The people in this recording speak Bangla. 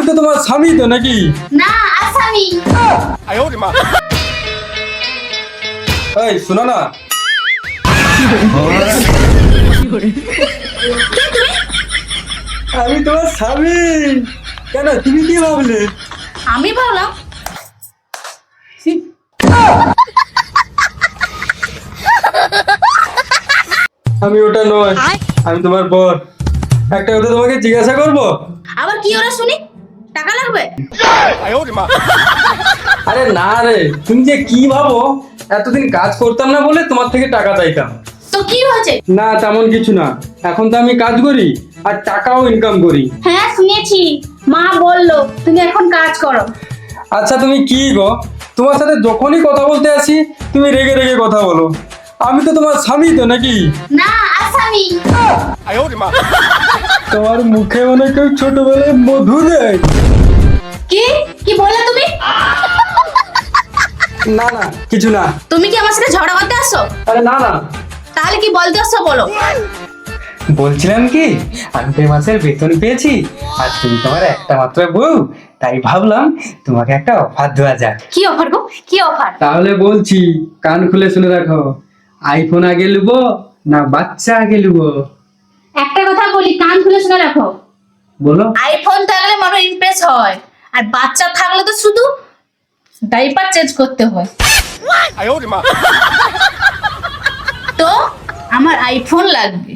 তো তোমার স্বামী তো নাকি? না আসামি। এই শোনো না, আমি তোমার স্বামী। কেন তুমি কি ভাবলে? আমি ভাবলাম আমি ওটা নয়, আমি তোমার বর। একটা কথা তোমাকে জিজ্ঞাসা করবো? আবার কি ওরা শুনি, টাকা লাগবে? আরে না রে, তুমি যে কি ভাবো, এতদিন কাজ করতাম না বলে তোমার থেকে টাকা চাইতাম। তো কি হয়েছে? না তেমন কিছু না, এখন তো আমি কাজ করি আর টাকাও ইনকাম করি। হ্যাঁ শুনেছি, মা বললো তুমি এখন কাজ করো। আচ্ছা তুমি কি গো, তোমার সাথে যখনই কথা বলতে আসি তুমি রেগে রেগে কথা বলো। আমি তো তোমার স্বামী তো নাকি? না আসামি। তোমার মুখে মনে কেউ ছোটবেলায় মধু দেয়? কি কি বললে তুমি? না না কিছু না। তুমি কি আমার সাথে ঝগড়া করতে আসছো? আরে না না, তাহলে কি বলতে আসছো বলো। বলছিলাম কি, আমি তো এই মাসের বেতন পেয়েছি আর তুমি তোমার একটা মাত্র বউ, তাই ভাবলাম তোমাকে একটা অফার দেওয়া যাক। কি অফার গো, কি অফার? তাহলে বলছি, কান খুলে শুনে রাখো। আইফোন আগে লুবো না বাচ্চা আগে লুবো? একটা কথা বলি, কান খুলে শুনে রাখো। বলো। আইফোন থাকলে মানুষ ইমপ্রেস হয়, আর বাচ্চা থাকলে তো শুধু ডাইপার চেঞ্জ করতে হয়। তো আমার আইফোন লাগবে।